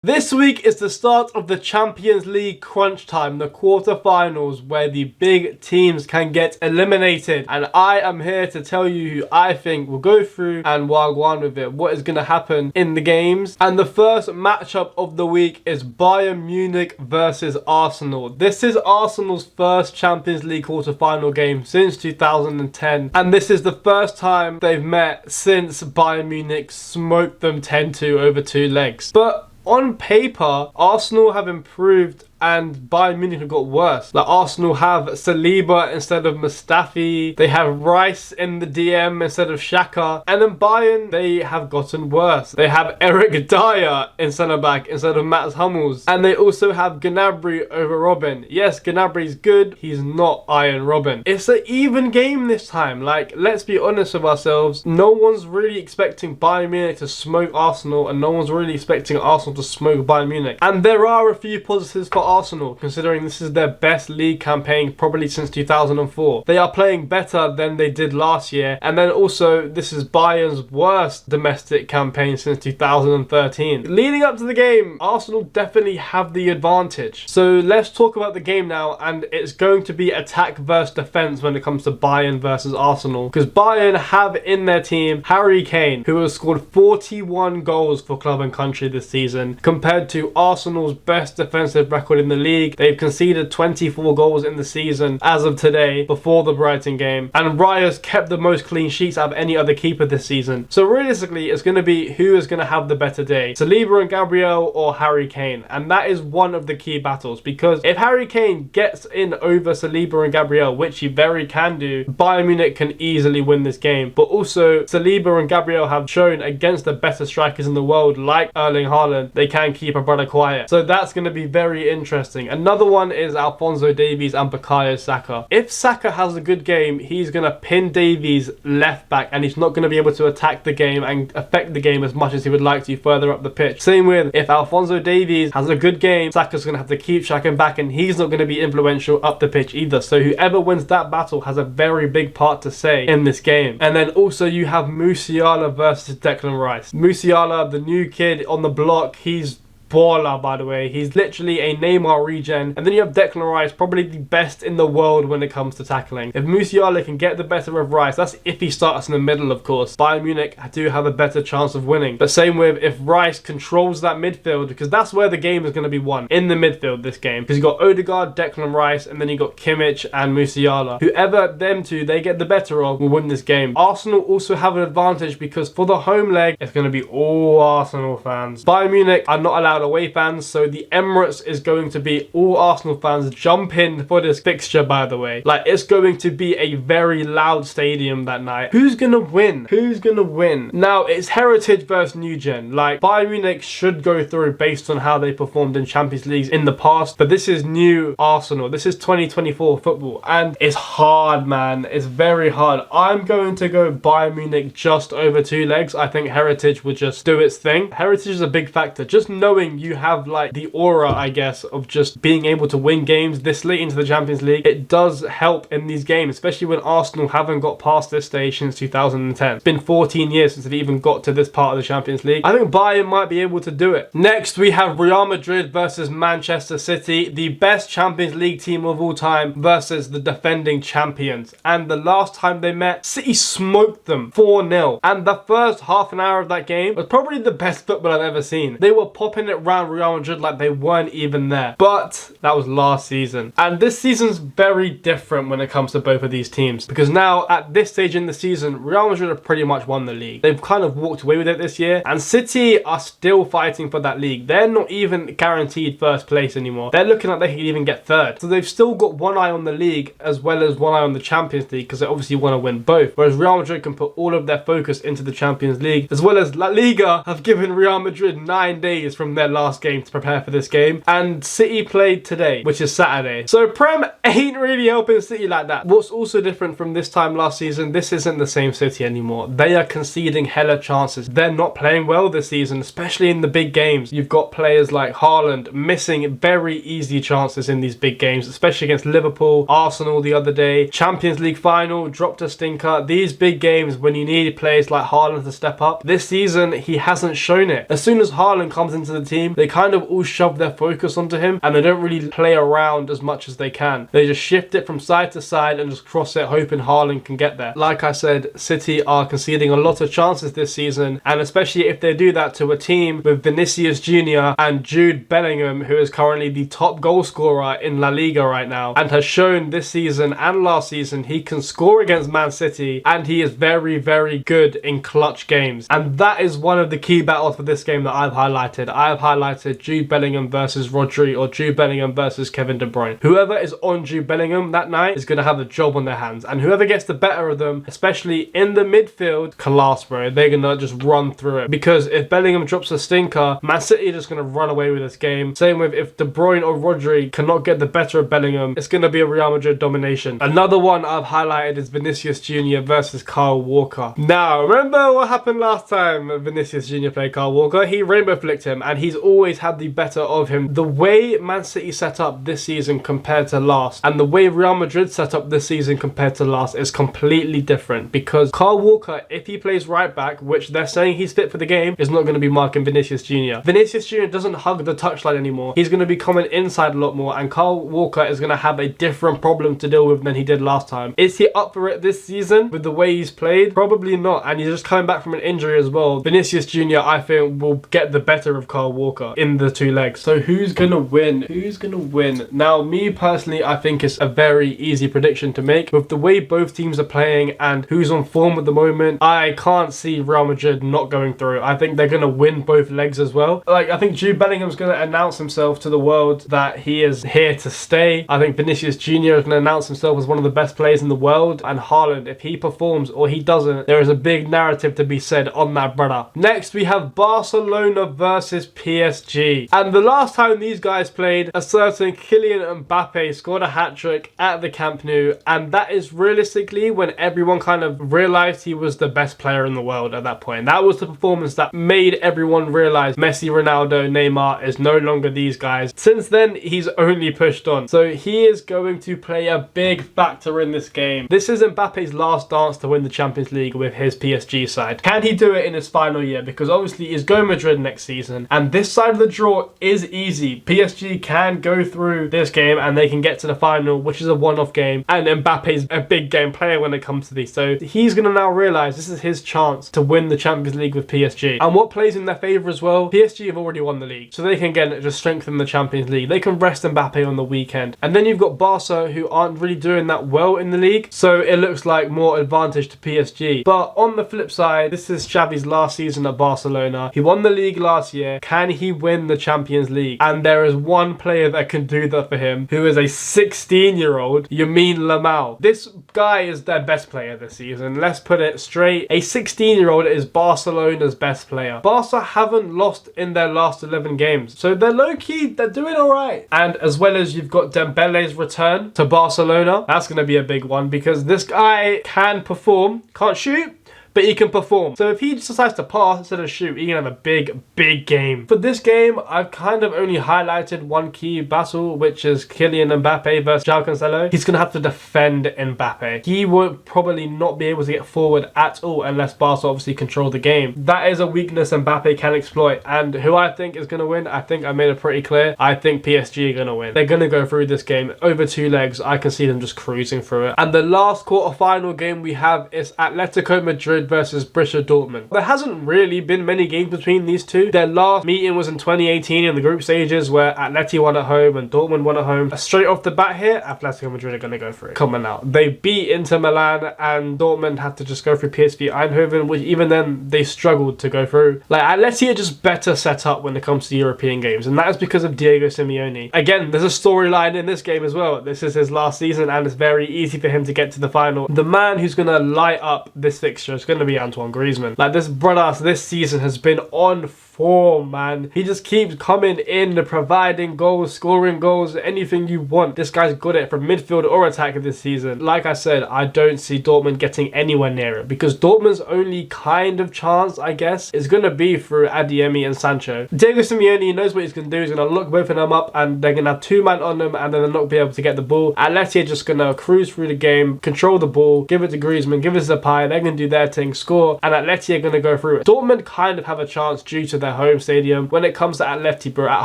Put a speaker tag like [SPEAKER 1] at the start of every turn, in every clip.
[SPEAKER 1] This week is the start of the Champions League crunch time, the quarterfinals where the big teams can get eliminated. And I am here to tell you who I think will go through and wagwan with it, what is going to happen in the games. And the first matchup of the week is Bayern Munich versus Arsenal. This is Arsenal's first Champions League quarterfinal game since 2010. And this is the first time they've met since Bayern Munich smoked them 10-2 over 2 legs. But on paper, Arsenal have improved and Bayern Munich have got worse. Like, Arsenal have Saliba instead of Mustafi. They have Rice in the DM instead of Xhaka. And then Bayern, they have gotten worse. They have Eric Dyer in centre-back instead of Mats Hummels. And they also have Gnabry over Robben. Yes, Gnabry's good. He's not Iron Robben. It's an even game this time. Like, let's be honest with ourselves. No one's really expecting Bayern Munich to smoke Arsenal, and no one's really expecting Arsenal to smoke Bayern Munich. And there are a few positives for Arsenal, considering this is their best league campaign probably since 2004. They are playing better than they did last year, and then also this is Bayern's worst domestic campaign since 2013. Leading up to the game, Arsenal definitely have the advantage. So let's talk about the game now, and it's going to be attack versus defense when it comes to Bayern versus Arsenal, because Bayern have in their team Harry Kane, who has scored 41 goals for club and country this season, compared to Arsenal's best defensive record in the league. They've conceded 24 goals in the season as of today, before the Brighton game, and Raya's kept the most clean sheets out of any other keeper this season. So realistically, it's going to be who is going to have the better day, Saliba and Gabriel or Harry Kane, and that is one of the key battles, because if Harry Kane gets in over Saliba and Gabriel, which he very can do, Bayern Munich can easily win this game. But also, Saliba and Gabriel have shown against the better strikers in the world like Erling Haaland, they can keep a brother quiet. So that's going to be very interesting. Another one is Alphonso Davies and Bukayo Saka. If Saka has a good game, he's going to pin Davies left back, and he's not going to be able to attack the game and affect the game as much as he would like to further up the pitch. Same with if Alphonso Davies has a good game, Saka's going to have to keep Xhaka back, and he's not going to be influential up the pitch either. So whoever wins that battle has a very big part to say in this game. And then also you have Musiala versus Declan Rice. Musiala, the new kid on the block, he's baller, by the way. He's literally a Neymar regen. And then you have Declan Rice, probably the best in the world when it comes to tackling. If Musiala can get the better of Rice, that's if he starts in the middle, of course, Bayern Munich do have a better chance of winning. But same with if Rice controls that midfield, because that's where the game is going to be won, in the midfield this game. Because you got Odegaard, Declan Rice, and then you got Kimmich and Musiala. Whoever them two they get the better of will win this game. Arsenal also have an advantage because for the home leg, it's going to be all Arsenal fans. Bayern Munich are not allowed away fans, so the Emirates is going to be all Arsenal fans jump in for this fixture, by the way. Like, it's going to be a very loud stadium that night. Who's gonna win? Who's gonna win? Now, it's Heritage versus New Gen. Like, Bayern Munich should go through based on how they performed in Champions Leagues in the past, but this is new Arsenal. This is 2024 football, and it's hard, man. It's very hard. I'm going to go Bayern Munich just over 2 legs. I think Heritage would just do its thing. Heritage is a big factor. Just knowing you have like the aura, I guess, of just being able to win games this late into the Champions League, it does help in these games, especially when Arsenal haven't got past this stage since 2010. It's been 14 years since they've even got to this part of the Champions League. I think Bayern might be able to do it. Next, we have Real Madrid versus Manchester City, the best Champions League team of all time versus the defending champions. And the last time they met, City smoked them 4-0. And the first half an hour of that game was probably the best football I've ever seen. They were popping it around Real Madrid like they weren't even there. But that was last season. And this season's very different when it comes to both of these teams, because now at this stage in the season, Real Madrid have pretty much won the league. They've kind of walked away with it this year, and City are still fighting for that league. They're not even guaranteed first place anymore. They're looking like they can even get third. So they've still got one eye on the league as well as one eye on the Champions League, because they obviously want to win both. Whereas Real Madrid can put all of their focus into the Champions League, as well as La Liga have given Real Madrid 9 days from their last game to prepare for this game, and City played today, which is Saturday. So Prem ain't really helping City like that. What's also different from this time last season, this isn't the same City anymore. They are conceding hella chances. They're not playing well this season, especially in the big games. You've got players like Haaland missing very easy chances in these big games, especially against Liverpool, Arsenal the other day, Champions League final, dropped a stinker. These big games when you need players like Haaland to step up, this season he hasn't shown it. As soon as Haaland comes into the team, they kind of all shove their focus onto him and they don't really play around as much as they can. They just shift it from side to side and just cross it, hoping Haaland can get there. Like I said, City are conceding a lot of chances this season, and especially if they do that to a team with Vinicius Jr. and Jude Bellingham, who is currently the top goal scorer in La Liga right now and has shown this season and last season he can score against Man City, and he is very, very good in clutch games. And that is one of the key battles for this game that I've highlighted. I've highlighted Jude Bellingham versus Rodri, or Jude Bellingham versus Kevin De Bruyne. Whoever is on Jude Bellingham that night is going to have the job on their hands, and whoever gets the better of them, especially in the midfield, class, bro. They're going to just run through it, because if Bellingham drops a stinker, Man City are just going to run away with this game. Same with if De Bruyne or Rodri cannot get the better of Bellingham, it's going to be a Real Madrid domination. Another one I've highlighted is Vinicius Jr. versus Kyle Walker. Now, remember what happened last time Vinicius Jr. played Kyle Walker? He rainbow flicked him, and he's always had the better of him. The way Man City set up this season compared to last, and the way Real Madrid set up this season compared to last, is completely different, because Kyle Walker, if he plays right back, which they're saying he's fit for the game, is not going to be marking Vinicius Jr. Vinicius Jr. doesn't hug the touchline anymore. He's going to be coming inside a lot more, and Kyle Walker is going to have a different problem to deal with than he did last time. Is he up for it this season with the way he's played? Probably not, and he's just coming back from an injury as well. Vinicius Jr. I think will get the better of Kyle Walker in the two legs. So who's going to win? Who's going to win? Now, me personally, I think it's a very easy prediction to make. With the way both teams are playing and who's on form at the moment, I can't see Real Madrid not going through. I think they're going to win both legs as well. Like, I think Jude Bellingham's going to announce himself to the world that he is here to stay. I think Vinicius Jr. is going to announce himself as one of the best players in the world. And Haaland, if he performs or he doesn't, there is a big narrative to be said on that, brother. Next, we have Barcelona versus PSG. And the last time these guys played, a certain Kylian Mbappe scored a hat-trick at the Camp Nou, and that is realistically when everyone kind of realised he was the best player in the world at that point. That was the performance that made everyone realise Messi, Ronaldo, Neymar is no longer these guys. Since then, he's only pushed on. So he is going to play a big factor in this game. This is Mbappe's last dance to win the Champions League with his PSG side. Can he do it in his final year? Because obviously he's going Madrid next season, and this side of the draw is easy. PSG can go through this game and they can get to the final, which is a one-off game, and Mbappe's a big game player when it comes to these. So he's going to now realise this is his chance to win the Champions League with PSG. And what plays in their favour as well, PSG have already won the league, so they can again just strengthen the Champions League. They can rest Mbappe on the weekend. And then you've got Barca, who aren't really doing that well in the league, so it looks like more advantage to PSG. But on the flip side, this is Xavi's last season at Barcelona. He won the league last year. Can he win the Champions League? And there is one player that can do that for him, who is a 16-year-old Lamine Yamal. This guy is their best player this season. Let's put it straight. A 16-year-old is Barcelona's best player. Barca haven't lost in their last 11 games, so they're low-key, they're doing alright. And as well as you've got Dembele's return to Barcelona, that's going to be a big one, because this guy can perform. Can't shoot, but he can perform. So if he decides to pass instead of shoot, he can have a big game. For this game, I've kind of only highlighted one key battle, which is Kylian Mbappe versus João Cancelo. He's going to have to defend Mbappe. He would probably not be able to get forward at all unless Barca obviously control the game. That is a weakness Mbappe can exploit. And who I think is going to win, I think I made it pretty clear. I think PSG are going to win. They're going to go through this game over two legs. I can see them just cruising through it. And the last quarter-final game we have is Atletico Madrid versus Borussia Dortmund. There hasn't really been many games between these two. Their last meeting was in 2018 in the group stages, where Atleti won at home and Dortmund won at home. Straight off the bat here, Atletico Madrid are going to go for it. Come on now. They beat Inter Milan, and Dortmund had to just go through PSV Eindhoven, which even then they struggled to go through. Like, Atleti are just better set up when it comes to European games, and that is because of Diego Simeone. Again, there's a storyline in this game as well. This is his last season, and it's very easy for him to get to the final. The man who's going to light up this fixture is going to be Antoine Griezmann. Like, this brother this season has been on form, man. He just keeps coming in, providing goals, scoring goals, anything you want. This guy's good at it from midfield or attack this season. Like I said, I don't see Dortmund getting anywhere near it, because Dortmund's only kind of chance, I guess, is going to be through Adeyemi and Sancho. Diego Simeone knows what he's going to do. He's going to lock both of them up, and they're going to have two men on them, and then they'll not be able to get the ball. Atleti are just going to cruise through the game, control the ball, give it to Griezmann, give it to Depay. They're going to do their thing, score, and Atleti are going to go through it. Dortmund kind of have a chance due to their their home stadium. When it comes to Atleti, bro, at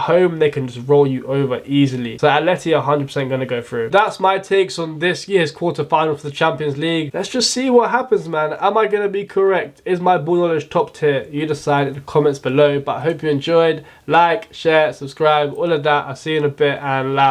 [SPEAKER 1] home they can just roll you over easily. So Atleti are 100% going to go through. That's my takes on this year's quarterfinal for the Champions League. Let's just see what happens, man. Am I going to be correct? Is my ball knowledge top tier? You decide in the comments below. But I hope you enjoyed. Like, share, subscribe, all of that. I'll see you in a bit and love.